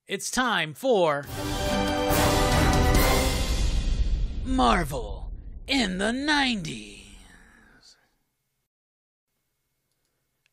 It's time for Marvel in the 90s.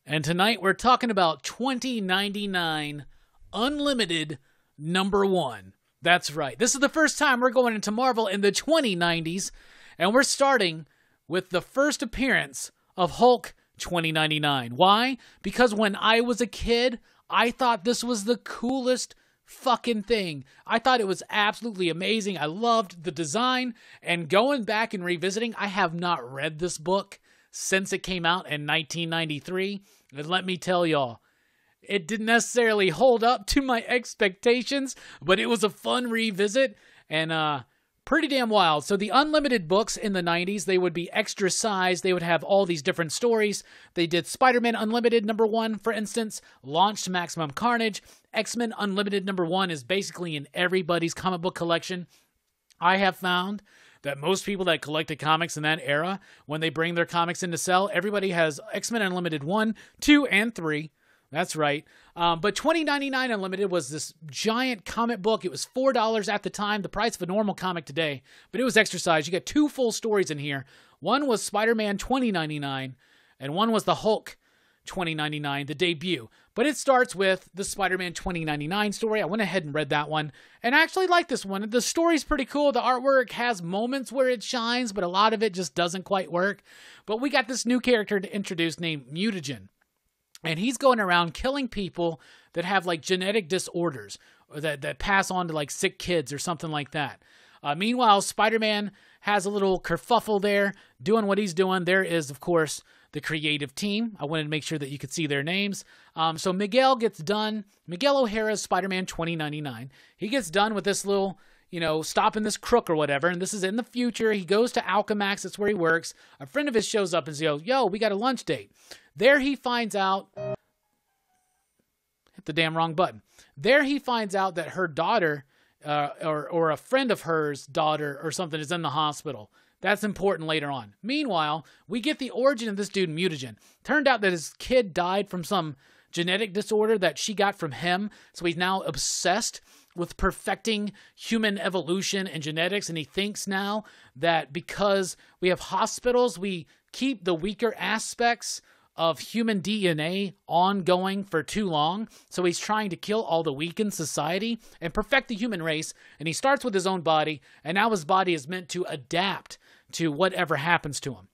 And tonight we're talking about 2099 Unlimited #1. That's right. This is the first time we're going into Marvel in the 2090s, and we're starting with the first appearance of Hulk 2099. Why? Because when I was a kid, I thought this was the coolest fucking thing. I thought it was absolutely amazing. I loved the design, and going back and revisiting, I have not read this book since it came out in 1993, and let me tell y'all, it didn't necessarily hold up to my expectations, but it was a fun revisit, and pretty damn wild. So the Unlimited books in the 90s, they would be extra size. They would have all these different stories. They did Spider-Man Unlimited #1, for instance, launched Maximum Carnage. X-Men Unlimited #1 is basically in everybody's comic book collection. I have found that most people that collected comics in that era, when they bring their comics in to sell, everybody has X-Men Unlimited 1, 2, and 3. That's right. But 2099 Unlimited was this giant comic book. It was $4 at the time, the price of a normal comic today. But it was extra size. You got 2 full stories in here. One was Spider-Man 2099, and one was the Hulk 2099, the debut. But it starts with the Spider-Man 2099 story. I went ahead and read that one, and I actually like this one. The story's pretty cool. The artwork has moments where it shines, but a lot of it just doesn't quite work. But we got this new character to introduce named Mutagen. And he's going around killing people that have like genetic disorders or that pass on to like sick kids or something like that. Meanwhile, Spider-Man has a little kerfuffle there doing what he's doing. There is, of course, the creative team. I wanted to make sure that you could see their names. So Miguel gets done. Miguel O'Hara's Spider-Man 2099. He gets done with this little, stopping this crook or whatever. And this is in the future. He goes to Alchemax. That's where he works. A friend of his shows up and says, yo, we got a lunch date. There he finds out, hit the damn wrong button. There he finds out that her daughter, or a friend of hers daughter or something is in the hospital. That's important later on. Meanwhile, we get the origin of this dude, Mutagen. Turned out that his kid died from some genetic disorder that she got from him. So he's now obsessed with perfecting human evolution and genetics. And he thinks now that because we have hospitals, we keep the weaker aspects of human DNA ongoing for too long. So he's trying to kill all the weak in society and perfect the human race. And he starts with his own body, and now his body is meant to adapt to whatever happens to him.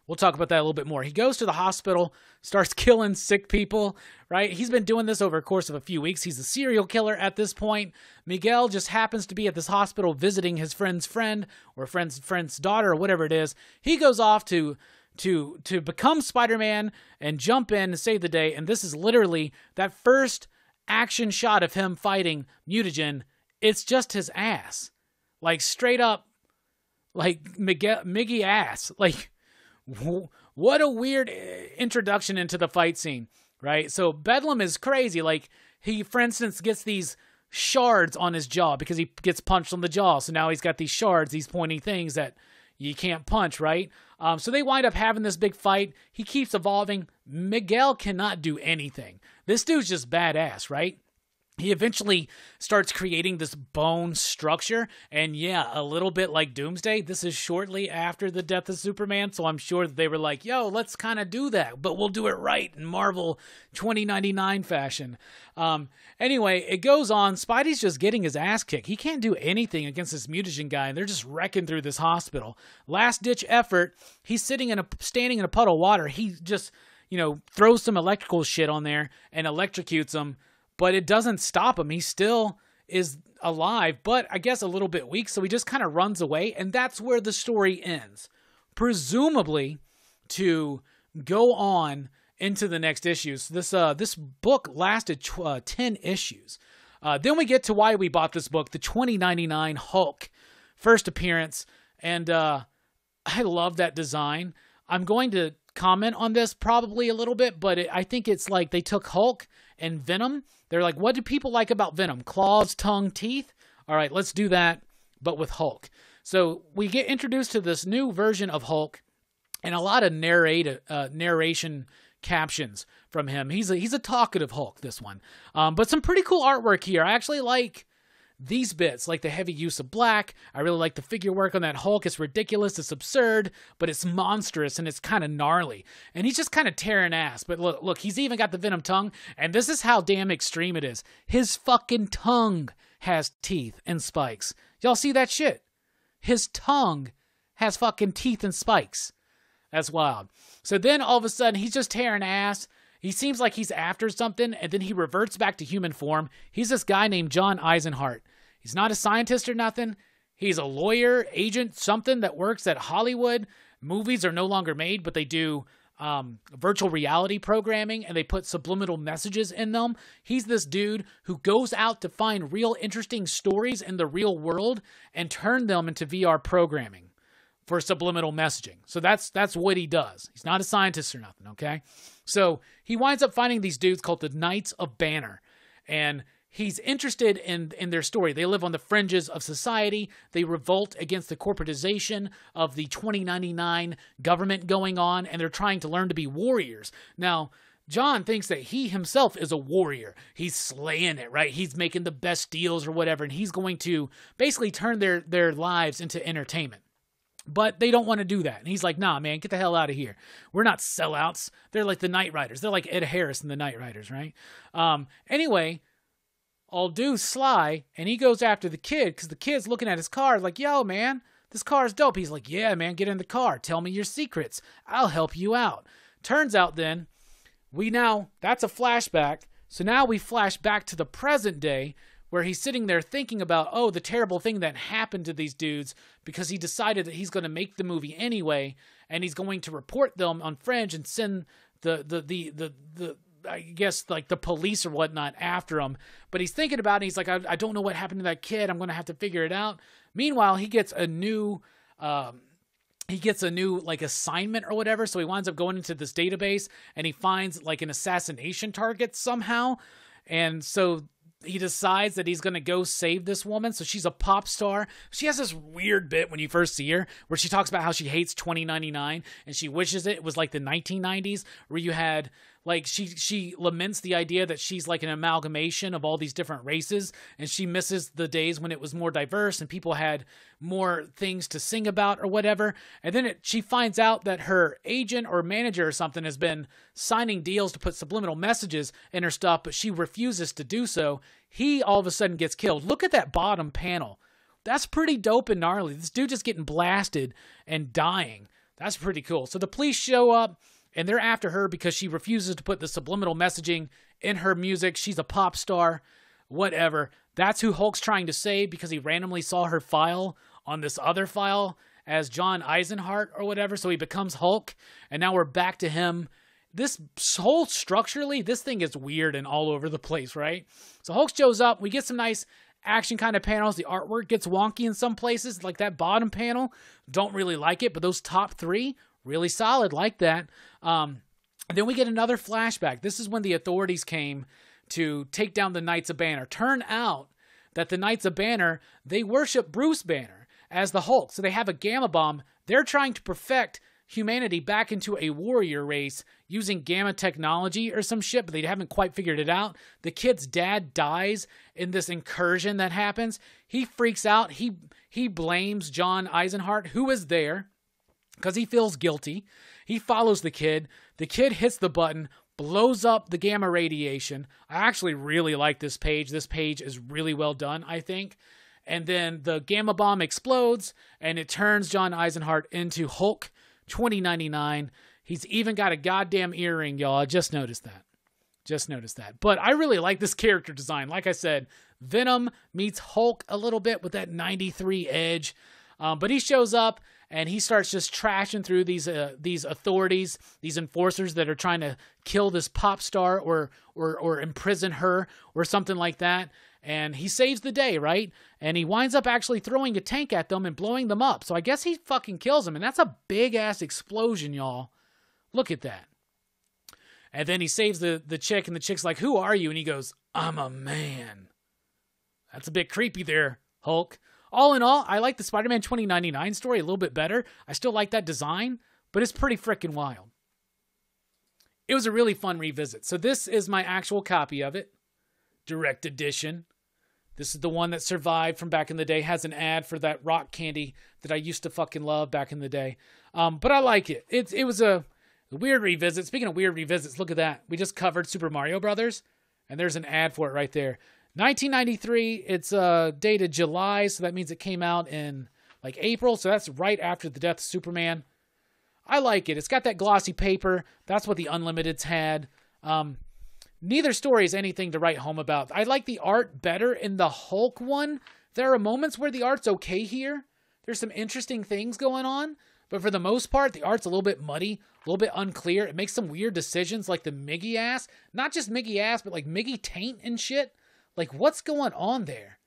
We'll talk about that a little bit more. He goes to the hospital, starts killing sick people, right? He's been doing this over a course of a few weeks. He's a serial killer at this point. Miguel just happens to be at this hospital visiting his friend's friend or friend's daughter or whatever it is. He goes off to become Spider-Man and jump in and save the day. And this is literally that first action shot of him fighting Mutagen. It's just his ass. Like straight up, like Miggy ass. Like, what a weird introduction into the fight scene, right? So Bedlam is crazy. Like he, for instance, gets these shards on his jaw because he gets punched on the jaw. So now he's got these shards, these pointy things that you can't punch, right? So they wind up having this big fight. He keeps evolving. Miguel cannot do anything. This dude's just badass, right? He eventually starts creating this bone structure. And yeah, a little bit like Doomsday. This is shortly after the death of Superman. So I'm sure that they were like, yo, let's kind of do that. But we'll do it right in Marvel 2099 fashion. Anyway, it goes on. Spidey's just getting his ass kicked. He can't do anything against this mutagen guy. And they're just wrecking through this hospital. Last ditch effort. He's standing in a puddle of water. He just, throws some electrical shit on there and electrocutes him. But it doesn't stop him. He still is alive, but I guess a little bit weak. So he just kind of runs away. And that's where the story ends. Presumably to go on into the next issues. This book lasted 10 issues. Then we get to why we bought this book, the 2099 Hulk first appearance. And I love that design. I'm going to comment on this probably a little bit, but I think it's like they took Hulk and Venom. They're like, what do people like about Venom? Claws, tongue, teeth? All right, let's do that, but with Hulk. So we get introduced to this new version of Hulk and a lot of narration captions from him. He's a talkative Hulk, this one. But some pretty cool artwork here. I actually like these bits, like the heavy use of black. I really like the figure work on that Hulk. It's ridiculous, it's absurd, but it's monstrous and it's kind of gnarly. And he's just kind of tearing ass. But look, he's even got the Venom tongue, and this is how damn extreme it is. His fucking tongue has teeth and spikes. Y'all see that shit? His tongue has fucking teeth and spikes. That's wild. So then all of a sudden, he's just tearing ass. He seems like he's after something, and then he reverts back to human form. He's this guy named John Eisenhart. He's not a scientist or nothing. He's a lawyer, agent, something that works at Hollywood. Movies are no longer made, but they do virtual reality programming, and they put subliminal messages in them. He's this dude who goes out to find real interesting stories in the real world and turn them into VR programming for subliminal messaging. So that's what he does. He's not a scientist or nothing, okay? So he winds up finding these dudes called the Knights of Banner, and he's interested in their story. They live on the fringes of society. They revolt against the corporatization of the 2099 government going on, and they're trying to learn to be warriors. Now, John thinks that he himself is a warrior. He's slaying it, right? He's making the best deals or whatever, and he's going to basically turn their lives into entertainment. But they don't want to do that. And he's like, nah, man, get the hell out of here. We're not sellouts. They're like the Knight Riders. They're like Ed Harris and the Knight Riders, right? Anyway, old dude Sly, and he goes after the kid because the kid's looking at his car like, yo, man, this car's dope. He's like, yeah, man, get in the car. Tell me your secrets. I'll help you out. Turns out then, that's a flashback. So now we flash back to the present day, where he's sitting there thinking about, the terrible thing that happened to these dudes because he decided that he's going to make the movie anyway, and he's going to report them on Fringe and send the I guess, like the police or whatnot after him. But he's thinking about it. He's like, I don't know what happened to that kid. I'm going to have to figure it out. Meanwhile, he gets a new like assignment or whatever. So he winds up going into this database and he finds like an assassination target somehow. And so he decides that he's going to go save this woman. So she's a pop star. She has this weird bit when you first see her where she talks about how she hates 2099 and she wishes it was like the 1990s where you had like she laments the idea that she's like an amalgamation of all these different races, and she misses the days when it was more diverse and people had more things to sing about or whatever. And then she finds out that her agent or manager or something has been signing deals to put subliminal messages in her stuff, but she refuses to do so. He all of a sudden gets killed. Look at that bottom panel. That's pretty dope and gnarly. This dude just getting blasted and dying. That's pretty cool. So the police show up, and they're after her because she refuses to put the subliminal messaging in her music. She's a pop star, whatever. That's who Hulk's trying to save because he randomly saw her file on this other file as John Eisenhart or whatever. So he becomes Hulk, and now we're back to him. This whole structurally, this thing is weird and all over the place, right? So Hulk shows up. We get some nice action kind of panels. The artwork gets wonky in some places, like that bottom panel. Don't really like it, but those top three, really solid, like that. Then we get another flashback. This is when the authorities came to take down the Knights of Banner. Turn out that the Knights of Banner, they worship Bruce Banner as the Hulk. So they have a gamma bomb. They're trying to perfect humanity back into a warrior race using gamma technology or some shit, but they haven't quite figured it out. The kid's dad dies in this incursion that happens. He freaks out. He blames John Eisenhart, who is there, because he feels guilty. He follows the kid. The kid hits the button, blows up the gamma radiation. I actually really like this page. This page is really well done, I think. And then the gamma bomb explodes, and it turns John Eisenhart into Hulk 2099. He's even got a goddamn earring, y'all. I just noticed that. But I really like this character design. Like I said, Venom meets Hulk a little bit with that 93 edge. But he shows up, and he starts just trashing through these authorities, these enforcers that are trying to kill this pop star or imprison her or something like that. And he saves the day, right? And he winds up actually throwing a tank at them and blowing them up. So I guess he fucking kills them. And that's a big-ass explosion, y'all. Look at that. And then he saves the chick, and the chick's like, who are you? And he goes, I'm a man. That's a bit creepy there, Hulk. All in all, I like the Spider-Man 2099 story a little bit better. I still like that design, but it's pretty freaking wild. it was a really fun revisit. So this is my actual copy of it. Direct edition. This is the one that survived from back in the day. Has an ad for that rock candy that I used to fucking love back in the day. But I like it. It was a weird revisit. Speaking of weird revisits, look at that. We just covered Super Mario Brothers, and there's an ad for it right there. 1993. It's dated July, so that means it came out in like April. So that's right after the death of Superman. I like it. It's got that glossy paper. That's what the Unlimiteds had. Neither story is anything to write home about. I like the art better in the Hulk one. There are moments where the art's okay here. There's some interesting things going on. But for the most part, the art's a little bit muddy, a little bit unclear. It makes some weird decisions like the Miggy ass. Not just Miggy ass, but like Miggy taint and shit. Like, what's going on there?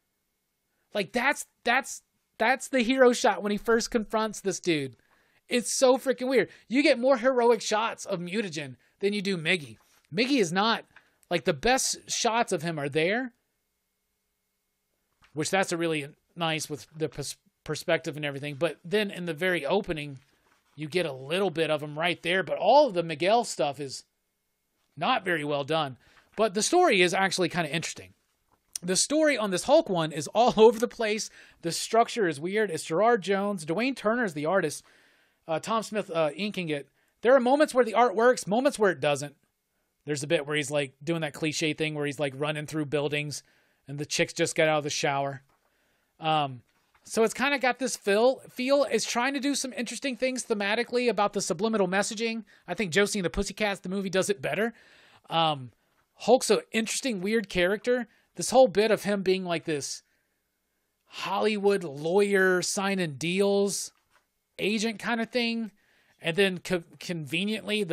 Like, that's the hero shot when he first confronts this dude. It's so freaking weird. You get more heroic shots of Mutagen than you do Miggy. Miggy is not... Like, the best shots of him are there, which that's a really nice with the perspective and everything. But then in the very opening, you get a little bit of him right there. But all of the Miguel stuff is not very well done. But the story is actually kind of interesting. The story on this Hulk one is all over the place. The structure is weird. It's Gerard Jones. Dwayne Turner is the artist. Tom Smith inking it. There are moments where the art works, moments where it doesn't. There's a bit where he's like doing that cliche thing where he's like running through buildings and the chicks just got out of the shower. So it's kind of got this feel. It's trying to do some interesting things thematically about the subliminal messaging. I think Josie and the Pussycats, the movie, does it better. Hulk's an interesting, weird character. This whole bit of him being like this Hollywood lawyer signing deals agent kind of thing. And then conveniently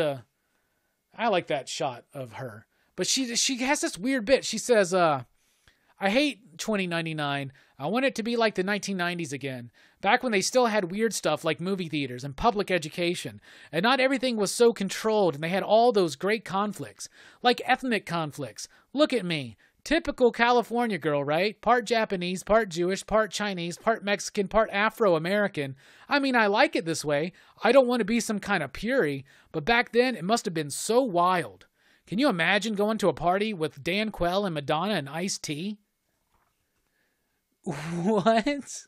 I like that shot of her. But she has this weird bit. She says, I hate 2099. I want it to be like the 1990s again. Back when they still had weird stuff like movie theaters and public education. And not everything was so controlled and they had all those great conflicts. Like ethnic conflicts. Look at me. Typical California girl, right? Part Japanese, part Jewish, part Chinese, part Mexican, part Afro-American. I mean, I like it this way. I don't want to be some kind of Puri, but back then it must have been so wild. Can you imagine going to a party with Dan Quell and Madonna and Ice-T? What? This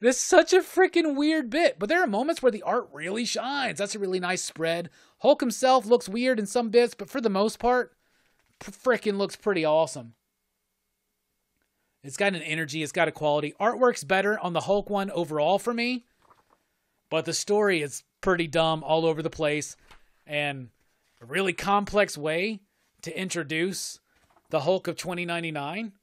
is such a freaking weird bit, but there are moments where the art really shines. That's a really nice spread. Hulk himself looks weird in some bits, but for the most part, freaking looks pretty awesome. It's got an energy. It's got a quality. Artwork's better on the Hulk one overall for me. But the story is pretty dumb all over the place. And a really complex way to introduce the Hulk of 2099.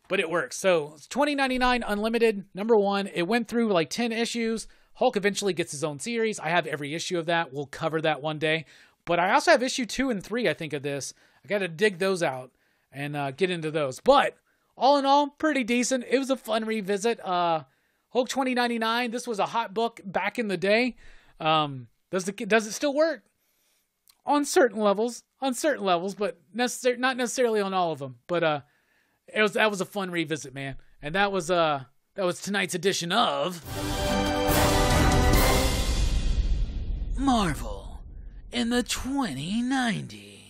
But it works. So, 2099 Unlimited, #1. It went through like 10 issues. Hulk eventually gets his own series. I have every issue of that. We'll cover that one day. But I also have issue 2 and 3, I think, of this. I got to dig those out and get into those. But all in all, pretty decent. It was a fun revisit. Hulk 2099, this was a hot book back in the day. Does it still work? On certain levels, but not necessarily on all of them. But that was a fun revisit, man. And that was tonight's edition of Marvel in the 2090s.